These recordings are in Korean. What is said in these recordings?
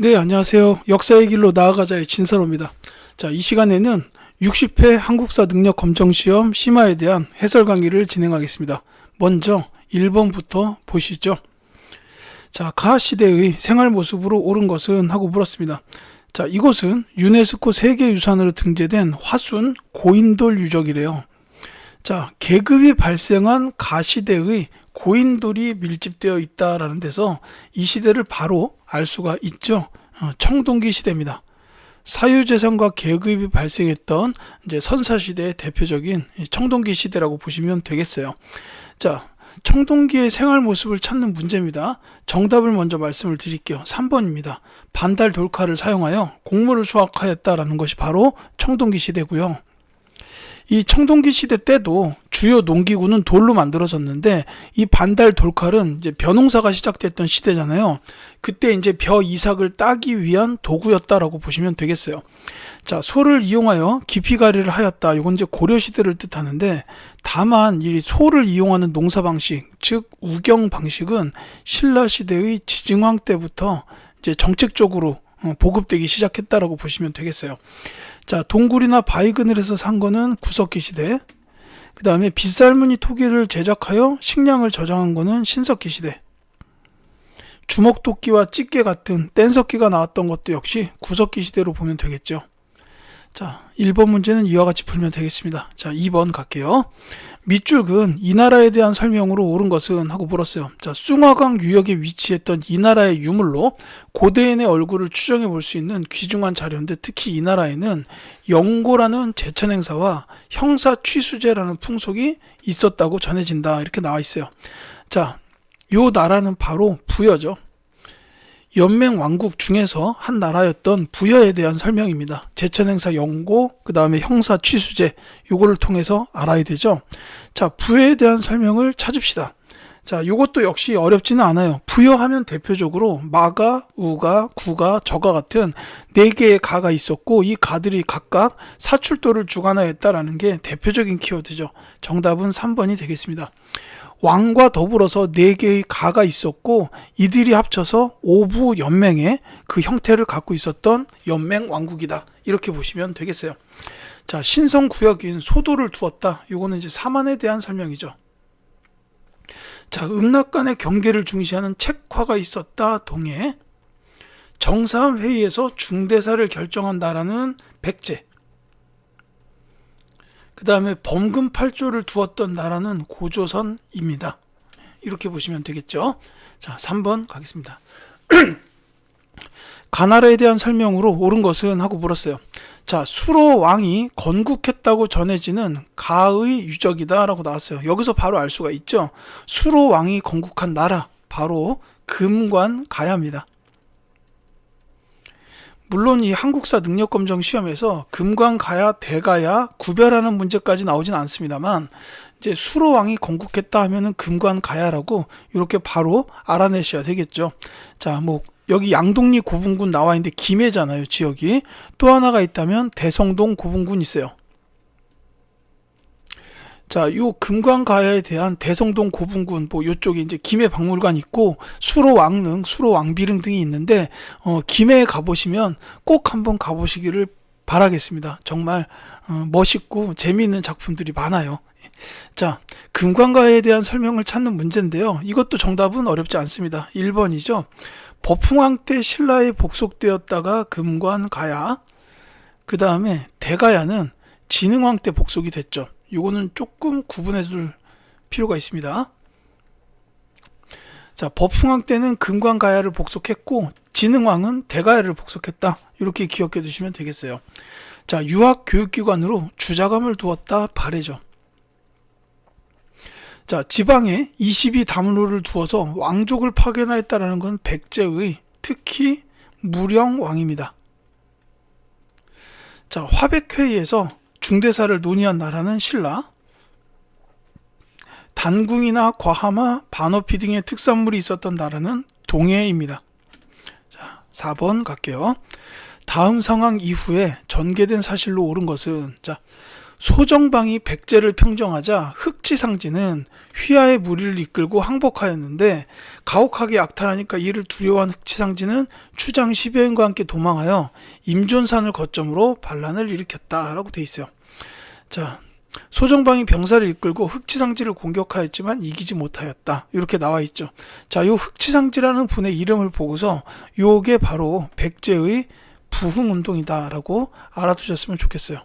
네, 안녕하세요. 역사의 길로 나아가자의 진서로입니다. 자, 이 시간에는 60회 한국사 능력 검정 시험 심화에 대한 해설 강의를 진행하겠습니다. 먼저 1번부터 보시죠. 자, 가 시대의 생활 모습으로 옳은 것은 하고 물었습니다. 자, 이곳은 유네스코 세계유산으로 등재된 화순 고인돌 유적이래요. 자, 계급이 발생한 가 시대의 고인돌이 밀집되어 있다라는 데서 이 시대를 바로 알 수가 있죠. 청동기 시대입니다. 사유재산과 계급이 발생했던 이제 선사시대의 대표적인 청동기 시대라고 보시면 되겠어요. 자, 청동기의 생활 모습을 찾는 문제입니다. 정답을 먼저 말씀을 드릴게요. 3번입니다. 반달 돌칼을 사용하여 곡물을 수확하였다라는 것이 바로 청동기 시대고요. 이 청동기 시대 때도 주요 농기구는 돌로 만들어졌는데 이 반달 돌칼은 이제 벼농사가 시작됐던 시대잖아요. 그때 이제 벼 이삭을 따기 위한 도구였다라고 보시면 되겠어요. 자, 소를 이용하여 기피가리를 하였다. 이건 이제 고려 시대를 뜻하는데 다만 이 소를 이용하는 농사 방식, 즉 우경 방식은 신라 시대의 지증왕 때부터 이제 정책적으로 보급되기 시작했다라고 보시면 되겠어요. 자, 동굴이나 바위 그늘에서 산 거는 구석기 시대. 그 다음에 빗살무늬 토기를 제작하여 식량을 저장한 거는 신석기 시대. 주먹도끼와 찌개 같은 뗀석기가 나왔던 것도 역시 구석기 시대로 보면 되겠죠. 자, 1번 문제는 이와 같이 풀면 되겠습니다. 자, 2번 갈게요. 밑줄근 이 나라에 대한 설명으로 옳은 것은 하고 물었어요. 자, 숭화강 유역에 위치했던 이 나라의 유물로 고대인의 얼굴을 추정해 볼 수 있는 귀중한 자료인데 특히 이 나라에는 영고라는 제천 행사와 형사 취수제라는 풍속이 있었다고 전해진다. 이렇게 나와 있어요. 자, 요 나라는 바로 부여죠. 연맹 왕국 중에서 한 나라였던 부여에 대한 설명입니다. 제천행사 영고, 그 다음에 형사 취수제, 요거를 통해서 알아야 되죠. 자, 부여에 대한 설명을 찾읍시다. 자, 요것도 역시 어렵지는 않아요. 부여하면 대표적으로 마가, 우가, 구가, 저가 같은 4개의 가가 있었고 이 가들이 각각 사출도를 주관하였다라는 게 대표적인 키워드죠. 정답은 3번이 되겠습니다. 왕과 더불어서 4개의 가가 있었고 이들이 합쳐서 오부 연맹의 그 형태를 갖고 있었던 연맹 왕국이다. 이렇게 보시면 되겠어요. 자, 신성구역인 소도를 두었다. 요거는 이제 사만에 대한 설명이죠. 자, 음락 간의 경계를 중시하는 책화가 있었다. 동해. 정사함 회의에서 중대사를 결정한 나라는 백제. 그 다음에 범금 8조를 두었던 나라는 고조선입니다. 이렇게 보시면 되겠죠. 자, 3번 가겠습니다. 가나라에 대한 설명으로 옳은 것은 하고 물었어요. 자, 수로 왕이 건국했다고 전해지는 가의 유적이다 라고 나왔어요. 여기서 바로 알 수가 있죠. 수로 왕이 건국한 나라 바로 금관 가야입니다. 물론 이 한국사 능력검정 시험에서 금관 가야 대가야 구별하는 문제까지 나오진 않습니다만 이제 수로 왕이 건국했다 하면은 금관 가야라고 이렇게 바로 알아내셔야 되겠죠. 자, 뭐 여기 양동리 고분군 나와 있는데 김해잖아요, 지역이. 또 하나가 있다면 대성동 고분군 있어요. 자, 요 금관가야에 대한 대성동 고분군 뭐 요쪽에 이제 김해 박물관 있고 수로 왕릉, 수로 왕비릉 등이 있는데 김해에 가보시면 꼭 한번 가보시기를 바라겠습니다. 정말 멋있고 재미있는 작품들이 많아요. 자, 금관가야에 대한 설명을 찾는 문제인데요. 이것도 정답은 어렵지 않습니다. 1번이죠. 법흥왕 때 신라에 복속되었다가 금관가야. 그 다음에 대가야는 진흥왕 때 복속이 됐죠. 요거는 조금 구분해 줄 필요가 있습니다. 자, 법흥왕 때는 금관가야를 복속했고 진흥왕은 대가야를 복속했다. 이렇게 기억해 두시면 되겠어요. 자, 유학 교육기관으로 주자감을 두었다. 발해죠. 자, 지방에 22담로를 두어서 왕족을 파견하였다라는 건 백제의 특히 무령왕입니다. 자, 화백회의에서 중대사를 논의한 나라는 신라. 단궁이나 과하마, 반어피 등의 특산물이 있었던 나라는 동해입니다. 자, 4번 갈게요. 다음 상황 이후에 전개된 사실로 옳은 것은 자, 소정방이 백제를 평정하자 흑치상지는 휘하의 무리를 이끌고 항복하였는데 가혹하게 약탈하니까 이를 두려워한 흑치상지는 추장 10여인과 함께 도망하여 임존산을 거점으로 반란을 일으켰다라고 돼 있어요. 자, 소정방이 병사를 이끌고 흑치상지를 공격하였지만 이기지 못하였다. 이렇게 나와 있죠. 자, 요 흑치상지라는 분의 이름을 보고서 요게 바로 백제의 부흥운동이다라고 알아두셨으면 좋겠어요.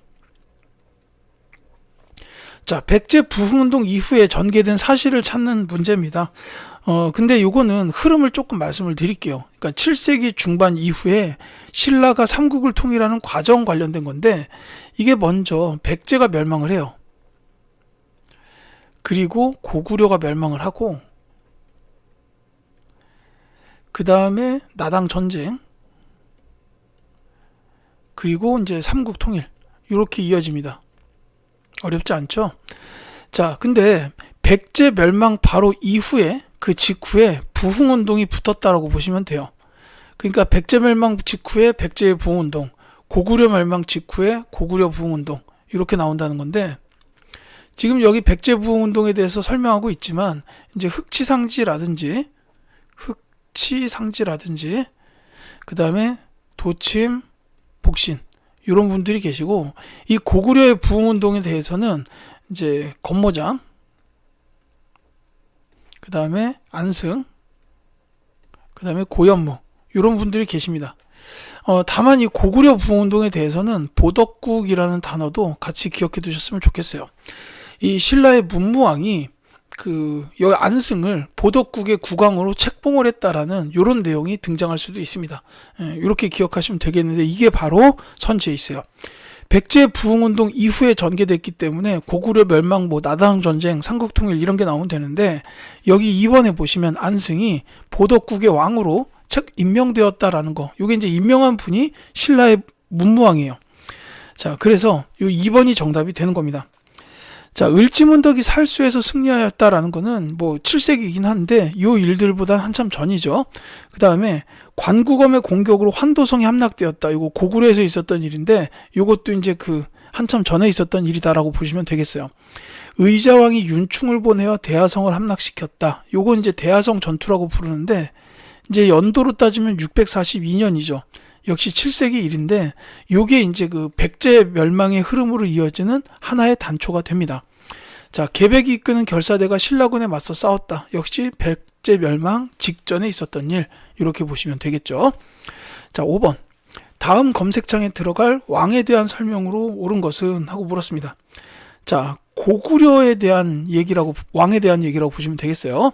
자, 백제 부흥운동 이후에 전개된 사실을 찾는 문제입니다. 근데 요거는 흐름을 조금 말씀을 드릴게요. 그러니까 7세기 중반 이후에 신라가 삼국을 통일하는 과정 관련된 건데, 이게 먼저 백제가 멸망을 해요. 그리고 고구려가 멸망을 하고, 그 다음에 나당 전쟁, 그리고 이제 삼국 통일, 이렇게 이어집니다. 어렵지 않죠? 자, 근데 백제 멸망 바로 이후에, 그 직후에 부흥운동이 붙었다라고 보시면 돼요. 그러니까 백제 멸망 직후에 백제의 부흥운동, 고구려 멸망 직후에 고구려 부흥운동, 이렇게 나온다는 건데, 지금 여기 백제 부흥운동에 대해서 설명하고 있지만 이제 흑치상지라든지 그 다음에 도침, 복신, 이런 분들이 계시고, 이 고구려의 부흥운동에 대해서는 이제 건모장, 그 다음에 안승, 그 다음에 고연무, 이런 분들이 계십니다. 다만 이 고구려 부흥운동에 대해서는 보덕국이라는 단어도 같이 기억해 두셨으면 좋겠어요. 이 신라의 문무왕이 여기 안승을 보덕국의 국왕으로 책봉을 했다라는 이런 내용이 등장할 수도 있습니다. 이렇게 기억하시면 되겠는데, 이게 바로 선지에 있어요. 백제 부흥운동 이후에 전개됐기 때문에 고구려 멸망, 나당 전쟁, 삼국통일 이런 게 나오면 되는데, 여기 2번에 보시면 안승이 보덕국의 왕으로 책 임명되었다라는 거, 이게 이제 임명한 분이 신라의 문무왕이에요. 자, 그래서 이 2번이 정답이 되는 겁니다. 자, 을지문덕이 살수에서 승리하였다라는 거는 7세기이긴 한데 이 일들보다 한참 전이죠. 그 다음에 관구검의 공격으로 환도성이 함락되었다. 이거 고구려에서 있었던 일인데, 이것도 이제 한참 전에 있었던 일이다라고 보시면 되겠어요. 의자왕이 윤충을 보내어 대하성을 함락시켰다. 요거 이제 대하성 전투라고 부르는데, 이제 연도로 따지면 642년이죠. 역시 7세기 일인데, 요게 이제 백제 멸망의 흐름으로 이어지는 하나의 단초가 됩니다. 자, 계백이 이끄는 결사대가 신라군에 맞서 싸웠다. 역시 백제 멸망 직전에 있었던 일, 이렇게 보시면 되겠죠. 자, 5번. 다음 검색창에 들어갈 왕에 대한 설명으로 옳은 것은? 하고 물었습니다. 자, 고구려에 대한 얘기라고, 왕에 대한 얘기라고 보시면 되겠어요.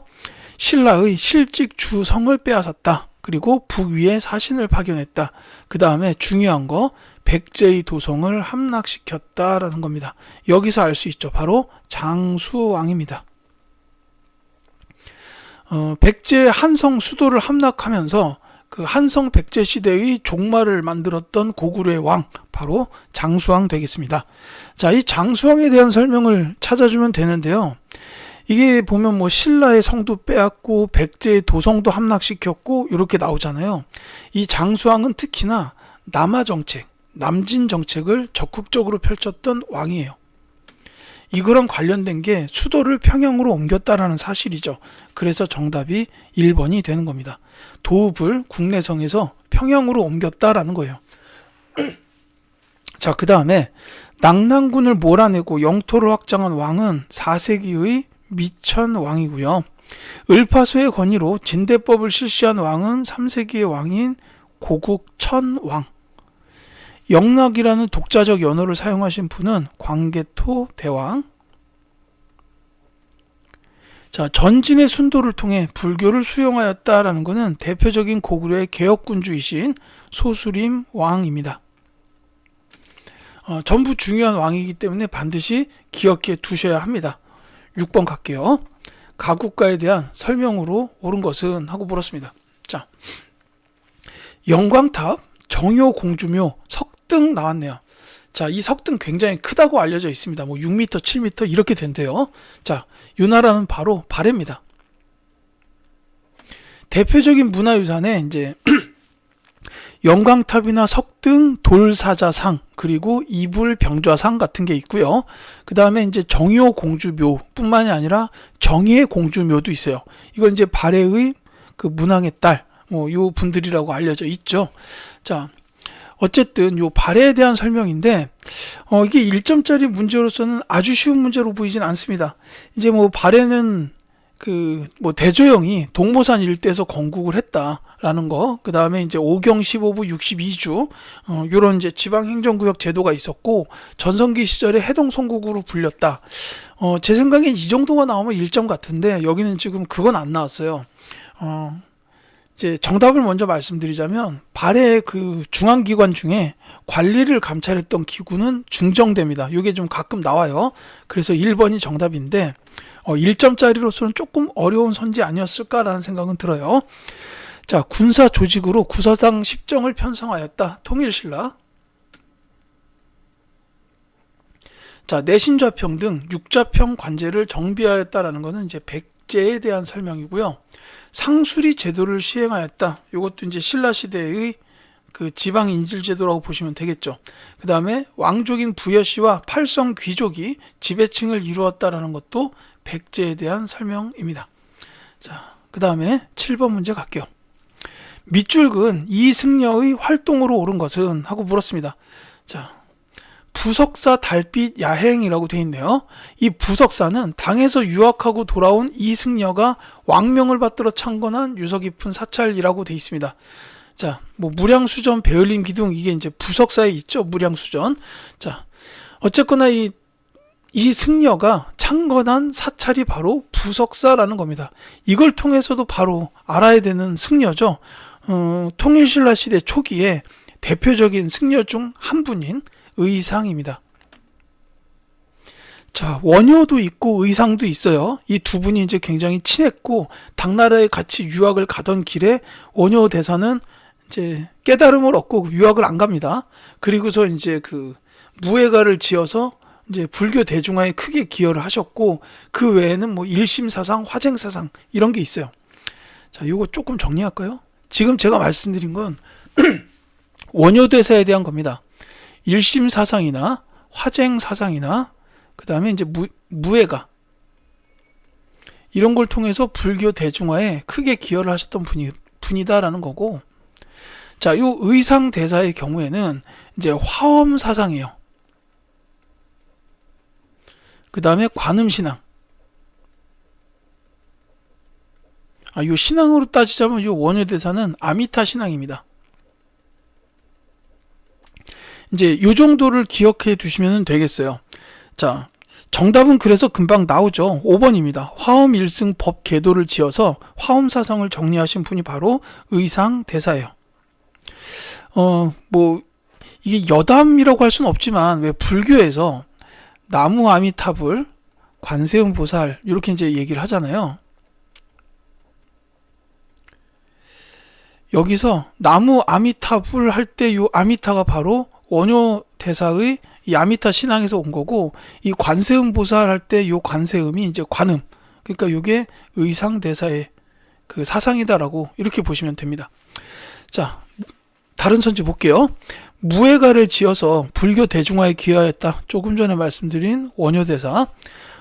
신라의 실직 주성을 빼앗았다. 그리고 북위에 사신을 파견했다. 그 다음에 중요한 거, 백제의 도성을 함락시켰다라는 겁니다. 여기서 알 수 있죠. 바로 장수왕입니다. 백제의 한성 수도를 함락하면서 그 한성 백제 시대의 종말을 만들었던 고구려의 왕, 바로 장수왕 되겠습니다. 자, 이 장수왕에 대한 설명을 찾아주면 되는데요. 이게 보면 신라의 성도 빼앗고 백제의 도성도 함락시켰고 이렇게 나오잖아요. 이 장수왕은 특히나 남하 정책, 남진 정책을 적극적으로 펼쳤던 왕이에요. 이거랑 관련된 게 수도를 평양으로 옮겼다라는 사실이죠. 그래서 정답이 1번이 되는 겁니다. 도읍을 국내성에서 평양으로 옮겼다라는 거예요. 자, 그 다음에 낙랑군을 몰아내고 영토를 확장한 왕은 4세기의 미천왕이고요. 을파소의 권위로 진대법을 실시한 왕은 3세기의 왕인 고국천왕. 영락이라는 독자적 연호를 사용하신 분은 광개토 대왕. 자, 전진의 순도를 통해 불교를 수용하였다라는 것은 대표적인 고구려의 개혁군주이신 소수림 왕입니다. 전부 중요한 왕이기 때문에 반드시 기억해 두셔야 합니다. 6번 갈게요. 가국가에 대한 설명으로 옳은 것은? 하고 물었습니다. 자, 영광탑, 정효공주묘, 석등 나왔네요. 자, 이 석등 굉장히 크다고 알려져 있습니다. 6m, 7m 이렇게 된대요. 자, 이 나라는 바로 발해입니다. 대표적인 문화유산에 이제 영광탑이나 석등, 돌사자상, 그리고 이불병좌상 같은 게 있고요. 그 다음에 이제 정효 공주묘 뿐만이 아니라 정예 공주묘도 있어요. 이건 이제 발해의 그 문왕의 딸, 요 분들이라고 알려져 있죠. 자, 어쨌든 요 발해에 대한 설명인데, 이게 1점짜리 문제로서는 아주 쉬운 문제로 보이진 않습니다. 이제 뭐 발해는 대조영이 동모산 일대에서 건국을 했다라는 거, 그 다음에 이제 오경 15부 62주, 요런 이제 지방행정구역 제도가 있었고, 전성기 시절에 해동 송국으로 불렸다. 제 생각엔 이 정도가 나오면 1점 같은데, 여기는 지금 그건 안 나왔어요. 이제 정답을 먼저 말씀드리자면, 발해의 그 중앙기관 중에 관리를 감찰했던 기구는 중정대입니다. 이게 좀 가끔 나와요. 그래서 1번이 정답인데, 1점짜리로서는 조금 어려운 선지 아니었을까라는 생각은 들어요. 자, 군사 조직으로 구서당 10정을 편성하였다. 통일신라. 자, 내신좌평 등 육좌평 관제를 정비하였다라는 것은 이제 백제에 대한 설명이고요. 상수리 제도를 시행하였다. 이것도 이제 신라 시대의 그 지방 인질 제도라고 보시면 되겠죠. 그 다음에 왕족인 부여씨와 팔성 귀족이 지배층을 이루었다라는 것도 백제에 대한 설명입니다. 자, 그 다음에 7번 문제 갈게요. 밑줄근 이승려의 활동으로 옳은 것은? 하고 물었습니다. 자, 부석사 달빛 야행이라고 되어 있네요. 이 부석사는 당에서 유학하고 돌아온 이승려가 왕명을 받들어 창건한 유서 깊은 사찰이라고 되어 있습니다. 자, 뭐 무량수전, 배을림 기둥, 이게 이제 부석사에 있죠. 무량수전. 자, 어쨌거나 이 승려가 창건한 사찰이 바로 부석사라는 겁니다. 이걸 통해서도 바로 알아야 되는 승려죠. 통일신라 시대 초기에 대표적인 승려 중 한 분인 의상입니다. 자, 원효도 있고 의상도 있어요. 이 두 분이 이제 굉장히 친했고, 당나라에 같이 유학을 가던 길에 원효 대사는 이제 깨달음을 얻고 유학을 안 갑니다. 그리고서 이제 그 무예가를 지어서 이제 불교 대중화에 크게 기여를 하셨고, 그 외에는 뭐 일심사상, 화쟁사상 이런 게 있어요. 자, 요거 조금 정리할까요? 지금 제가 말씀드린 건 원효대사에 대한 겁니다. 일심사상이나 화쟁사상이나 그 다음에 이제 무예가, 이런 걸 통해서 불교 대중화에 크게 기여를 하셨던 분이다라는 거고, 자, 요 의상대사의 경우에는 이제 화엄사상이에요. 그 다음에 관음신앙. 요 신앙으로 따지자면 요 원효대사는 아미타 신앙입니다. 이제 요 정도를 기억해 두시면 되겠어요. 자, 정답은 그래서 금방 나오죠. 5번입니다. 화엄 일승 법 계도를 지어서 화엄 사상을 정리하신 분이 바로 의상대사예요. 뭐 이게 여담이라고 할 수는 없지만, 왜 불교에서 나무 아미타불, 관세음 보살 이렇게 이제 얘기를 하잖아요. 여기서 나무 아미타불 할 때 요 아미타가 바로 원효 대사의 이 아미타 신앙에서 온 거고, 이 관세음 보살 할 때 요 관세음이 이제 관음, 그러니까 요게 의상 대사의 그 사상이다라고 이렇게 보시면 됩니다. 자, 다른 선지 볼게요. 무예가를 지어서 불교 대중화에 기여했다. 조금 전에 말씀드린 원효 대사.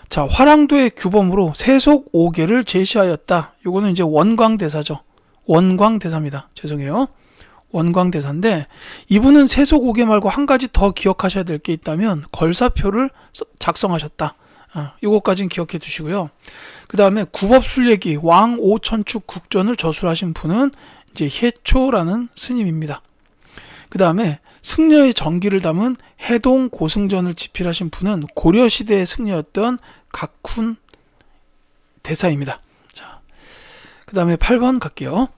자, 화랑도의 규범으로 세속 5개를 제시하였다. 요거는 이제 원광대사죠. 원광대사입니다. 죄송해요. 원광대사인데, 이분은 세속 5개 말고 한 가지 더 기억하셔야 될 게 있다면 걸사표를 작성하셨다. 요거까지는 기억해 두시고요. 그 다음에 구법순례기 왕 오천축 국전을 저술하신 분은 이제 해초라는 스님입니다. 그 다음에 승려의 정기를 담은 해동 고승전을 집필하신 분은 고려시대의 승려였던 각훈 대사입니다. 자, 그 다음에 8번 갈게요.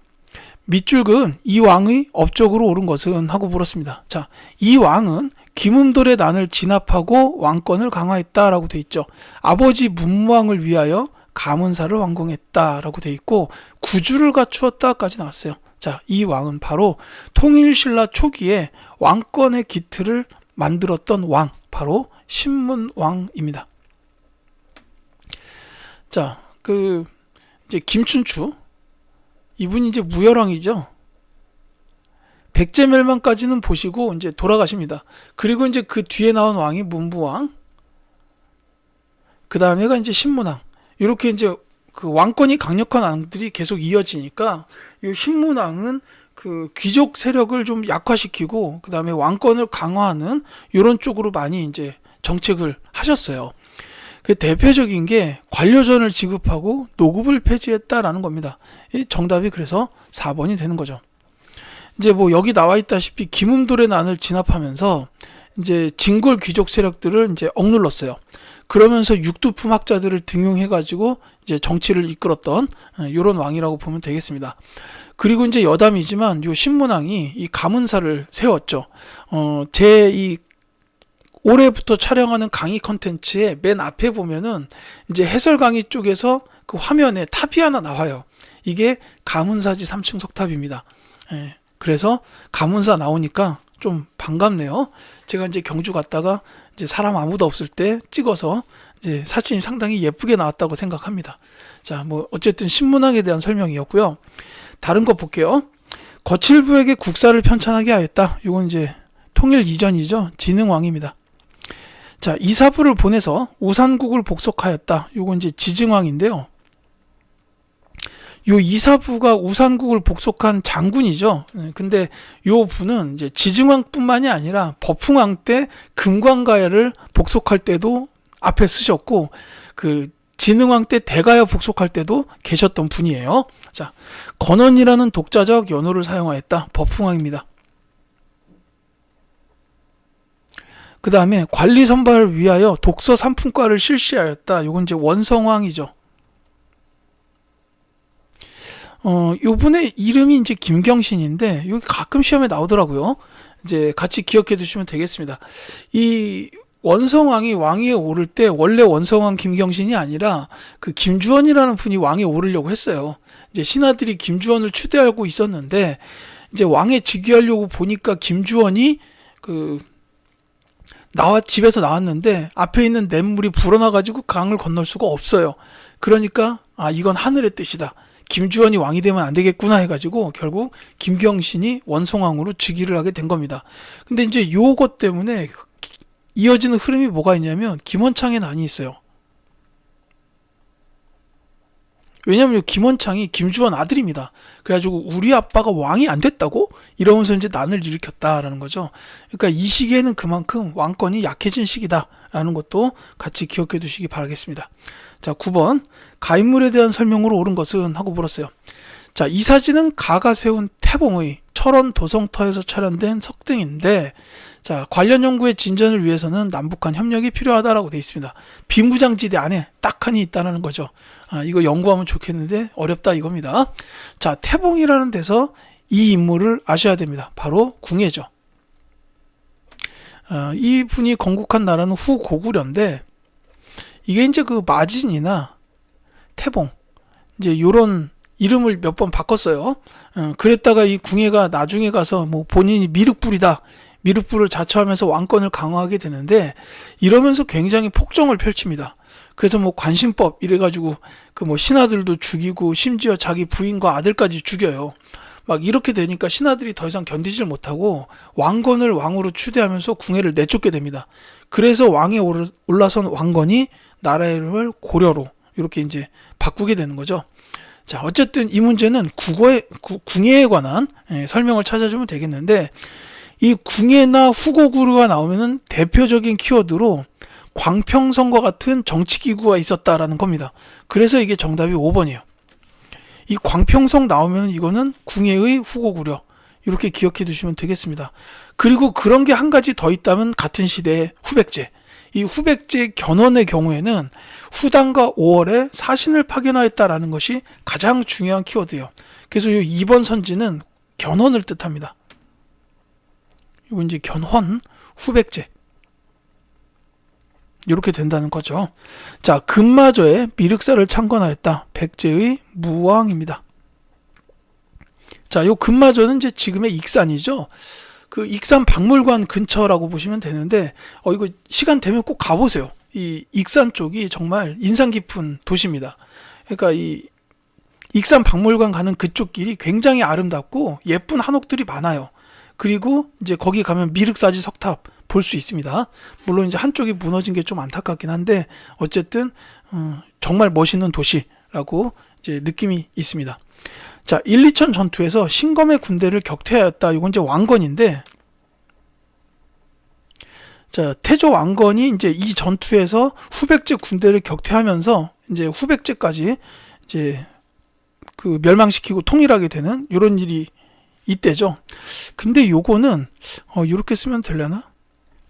밑줄근 이 왕의 업적으로 옳은 것은? 하고 물었습니다. 자, 이 왕은 김음돌의 난을 진압하고 왕권을 강화했다라고 돼 있죠. 아버지 문무왕을 위하여 가문사를 완공했다라고 돼 있고, 구주를 갖추었다까지 나왔어요. 자, 이 왕은 바로 통일신라 초기에 왕권의 기틀을 만들었던 왕, 바로 신문왕입니다. 자, 이제 김춘추, 이분이 이제 무열왕이죠. 백제멸망까지는 보시고 이제 돌아가십니다. 그리고 이제 그 뒤에 나온 왕이 문부왕, 그 다음에가 이제 신문왕. 이렇게 이제 그 왕권이 강력한 왕들이 계속 이어지니까 이 신문왕은 그 귀족 세력을 좀 약화시키고 그 다음에 왕권을 강화하는 이런 쪽으로 많이 이제 정책을 하셨어요. 그 대표적인 게 관료전을 지급하고 노급을 폐지했다라는 겁니다. 이 정답이 그래서 4번이 되는 거죠. 이제 뭐 여기 나와 있다시피 김음돌의 난을 진압하면서 이제 진골 귀족 세력들을 이제 억눌렀어요. 그러면서 육두품 학자들을 등용해가지고 이제 정치를 이끌었던 이런 왕이라고 보면 되겠습니다. 그리고 이제 여담이지만 요 신문왕이 이 가문사를 세웠죠. 제 이 올해부터 촬영하는 강의 컨텐츠의 맨 앞에 보면은 이제 해설 강의 쪽에서 그 화면에 탑이 하나 나와요. 이게 가문사지 3층 석탑입니다. 예, 그래서 가문사 나오니까 좀 반갑네요. 제가 이제 경주 갔다가 이제 사람 아무도 없을 때 찍어서 이제 사진이 상당히 예쁘게 나왔다고 생각합니다. 자, 뭐 어쨌든 신문왕에 대한 설명이었고요. 다른 거 볼게요. 거칠부에게 국사를 편찬하게 하였다. 이건 이제 통일 이전이죠. 진흥왕입니다. 자, 이사부를 보내서 우산국을 복속하였다. 요건 이제 지증왕인데요. 요 이사부가 우산국을 복속한 장군이죠. 근데 요 분은 이제 지증왕뿐만이 아니라 법흥왕 때 금관가야를 복속할 때도 앞에 쓰셨고, 그 진흥왕 때 대가야 복속할 때도 계셨던 분이에요. 자, 건원이라는 독자적 연호를 사용하였다. 법흥왕입니다. 그 다음에 관리 선발을 위하여 독서 삼품과를 실시하였다. 요건 이제 원성왕이죠. 요분의 이름이 이제 김경신인데, 여기 가끔 시험에 나오더라고요. 이제 같이 기억해 두시면 되겠습니다. 이 원성왕이 왕위에 오를 때 원래 원성왕 김경신이 아니라 그 김주원이라는 분이 왕위에 오르려고 했어요. 이제 신하들이 김주원을 추대하고 있었는데, 이제 왕에 즉위하려고 보니까 김주원이 집에서 나왔는데 앞에 있는 냇물이 불어나가지고 강을 건널 수가 없어요. 그러니까 이건 하늘의 뜻이다. 김주원이 왕이 되면 안 되겠구나 해가지고 결국 김경신이 원성왕으로 즉위를 하게 된 겁니다. 근데 이제 요것 때문에 이어지는 흐름이 뭐가 있냐면 김원창의 난이 있어요. 왜냐면 김원창이 김주원 아들입니다. 그래가지고 우리 아빠가 왕이 안 됐다고? 이러면서 이제 난을 일으켰다라는 거죠. 그러니까 이 시기에는 그만큼 왕권이 약해진 시기다라는 것도 같이 기억해 두시기 바라겠습니다. 자, 9번. 가인물에 대한 설명으로 옳은 것은? 하고 물었어요. 자, 이 사진은 가가 세운 태봉의 철원 도성터에서 촬영된 석등인데, 자, 관련 연구의 진전을 위해서는 남북한 협력이 필요하다라고 되어 있습니다. 비무장지대 안에 딱하니 있다는 거죠. 이거 연구하면 좋겠는데 어렵다 이겁니다. 자, 태봉이라는 데서 이 인물을 아셔야 됩니다. 바로 궁예죠. 이 분이 건국한 나라는 후고구려인데, 이게 이제 그 마진이나 태봉, 이제 요런 이름을 몇 번 바꿨어요. 그랬다가 이 궁예가 나중에 가서 뭐 본인이 미륵불이다. 미륵불을 자처하면서 왕권을 강화하게 되는데, 이러면서 굉장히 폭정을 펼칩니다. 그래서 뭐 관신법 이래가지고 그 뭐 신하들도 죽이고 심지어 자기 부인과 아들까지 죽여요. 막 이렇게 되니까 신하들이 더 이상 견디질 못하고 왕건을 왕으로 추대하면서 궁예를 내쫓게 됩니다. 그래서 왕에 올라선 왕건이 나라의 이름을 고려로 이렇게 이제 바꾸게 되는 거죠. 자, 어쨌든 이 문제는 궁예에 관한 설명을 찾아주면 되겠는데, 이 궁예나 후고구려가 나오면은 대표적인 키워드로 광평성과 같은 정치기구가 있었다라는 겁니다. 그래서 이게 정답이 5번이에요. 이 광평성 나오면 이거는 궁예의 후고구려, 이렇게 기억해 두시면 되겠습니다. 그리고 그런 게 한 가지 더 있다면 같은 시대의 후백제. 이 후백제 견훤의 경우에는 후당과 5월에 사신을 파견하였다라는 것이 가장 중요한 키워드예요. 그래서 이 2번 선지는 견훤을 뜻합니다. 이건 이제 견훤, 후백제. 이렇게 된다는 거죠. 자, 금마저에 미륵사를 창건하였다. 백제의 무왕입니다. 자, 요 금마저는 이제 지금의 익산이죠. 그 익산 박물관 근처라고 보시면 되는데, 이거 시간 되면 꼭 가보세요. 이 익산 쪽이 정말 인상 깊은 도시입니다. 그러니까 이 익산 박물관 가는 그쪽 길이 굉장히 아름답고 예쁜 한옥들이 많아요. 그리고 이제 거기 가면 미륵사지 석탑 볼 수 있습니다. 물론 이제 한쪽이 무너진 게 좀 안타깝긴 한데 어쨌든 정말 멋있는 도시라고 이제 느낌이 있습니다. 자, 1, 2천 전투에서 신검의 군대를 격퇴하였다. 이건 이제 왕건인데, 자, 태조 왕건이 이제 이 전투에서 후백제 군대를 격퇴하면서 이제 후백제까지 이제 그 멸망시키고 통일하게 되는 이런 일이 이때죠. 근데 요거는 이렇게 쓰면 되려나?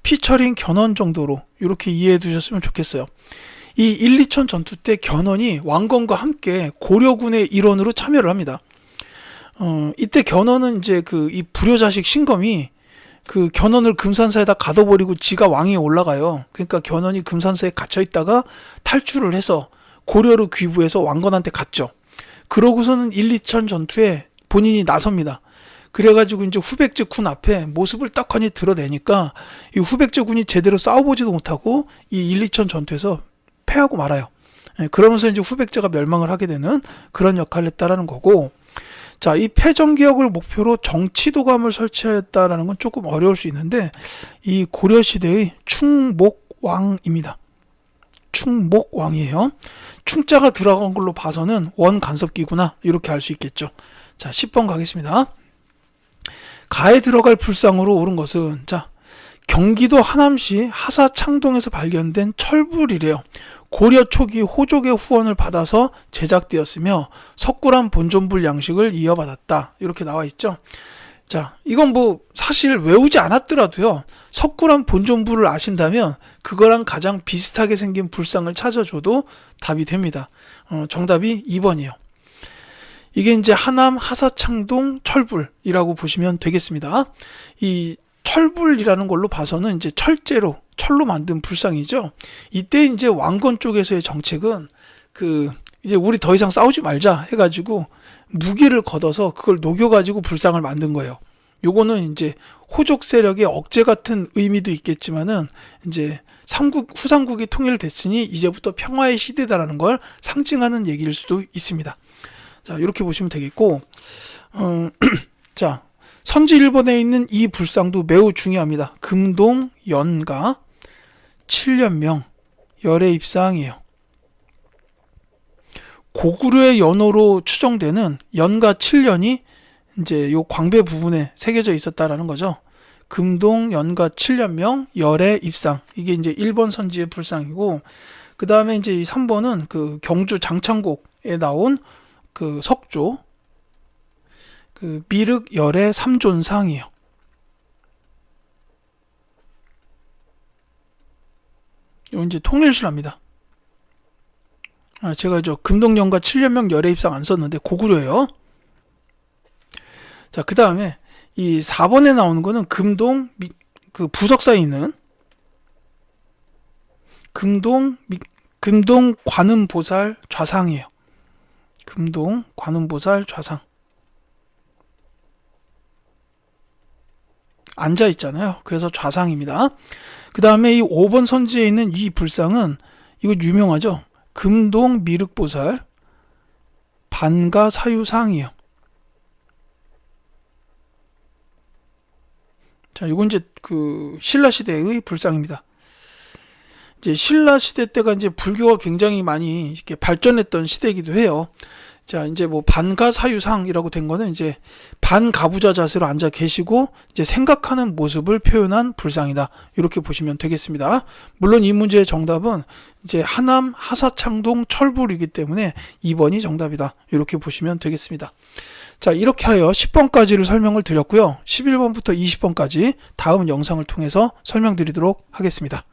피처링 견훤 정도로 이렇게 이해해 두셨으면 좋겠어요. 이 1, 2천 전투 때 견훤이 왕건과 함께 고려군의 일원으로 참여를 합니다. 이때 견훤은 이제 그 이 불효자식 신검이 그 견훤을 금산사에다 가둬버리고 지가 왕위에 올라가요. 그러니까 견훤이 금산사에 갇혀 있다가 탈출을 해서 고려로 귀부해서 왕건한테 갔죠. 그러고서는 1, 2천 전투에 본인이 나섭니다. 그래가지고 이제 후백제 군 앞에 모습을 떡하니 드러내니까 이 후백제 군이 제대로 싸워보지도 못하고 이 1, 2천 전투에서 패하고 말아요. 그러면서 이제 후백제가 멸망을 하게 되는 그런 역할을 했다라는 거고, 자, 이 패전기역을 목표로 정치도감을 설치하였다라는 건 조금 어려울 수 있는데, 이 고려시대의 충목왕입니다. 충목왕이에요. 충자가 들어간 걸로 봐서는 원간섭기구나 이렇게 알 수 있겠죠. 자, 10번 가겠습니다. 가에 들어갈 불상으로 옳은 것은, 자, 경기도 하남시 하사창동에서 발견된 철불이래요. 고려 초기 호족의 후원을 받아서 제작되었으며 석굴암 본전불 양식을 이어받았다. 이렇게 나와 있죠. 자, 이건 뭐 사실 외우지 않았더라도요, 석굴암 본전불을 아신다면 그거랑 가장 비슷하게 생긴 불상을 찾아줘도 답이 됩니다. 정답이 2번이에요. 이게 이제 하남 하사창동 철불이라고 보시면 되겠습니다. 이 철불이라는 걸로 봐서는 이제 철로 만든 불상이죠. 이때 이제 왕건 쪽에서의 정책은 이제 우리 더 이상 싸우지 말자 해가지고 무기를 걷어서 그걸 녹여가지고 불상을 만든 거예요. 요거는 이제 호족 세력의 억제 같은 의미도 있겠지만은 이제 후삼국이 통일됐으니 이제부터 평화의 시대다라는 걸 상징하는 얘기일 수도 있습니다. 자, 이렇게 보시면 되겠고, 자, 선지 1번에 있는 이 불상도 매우 중요합니다. 금동 연가 7년명 열애 입상이에요. 고구려의 연호로 추정되는 연가 7년이 이제 요 광배 부분에 새겨져 있었다라는 거죠. 금동 연가 7년명 열애 입상. 이게 이제 1번 선지의 불상이고, 그 다음에 이제 이 3번은 그 경주 장창곡에 나온 그 석조, 그 미륵 열애 삼존상이에요. 이건 이제 통일신라입니다. 제가 금동연가 7년명 열애 입상 안 썼는데 고구려예요. 자, 그 다음에 이 4번에 나오는 거는 금동 그 부석사에 있는 금동 관음보살 좌상이에요. 금동 관음보살 좌상. 앉아 있잖아요. 그래서 좌상입니다. 그 다음에 이 5번 선지에 있는 이 불상은 이거 유명하죠. 금동 미륵보살 반가사유상이에요. 자, 이건 이제 그 신라 시대의 불상입니다. 이제 신라 시대 때가 이제 불교가 굉장히 많이 이렇게 발전했던 시대이기도 해요. 자, 이제 뭐 반가사유상이라고 된 거는 이제 반가부좌 자세로 앉아 계시고 이제 생각하는 모습을 표현한 불상이다. 이렇게 보시면 되겠습니다. 물론 이 문제의 정답은 이제 하남 하사창동 철불이기 때문에 2번이 정답이다. 이렇게 보시면 되겠습니다. 자, 이렇게 하여 10번까지를 설명을 드렸고요. 11번부터 20번까지 다음 영상을 통해서 설명드리도록 하겠습니다.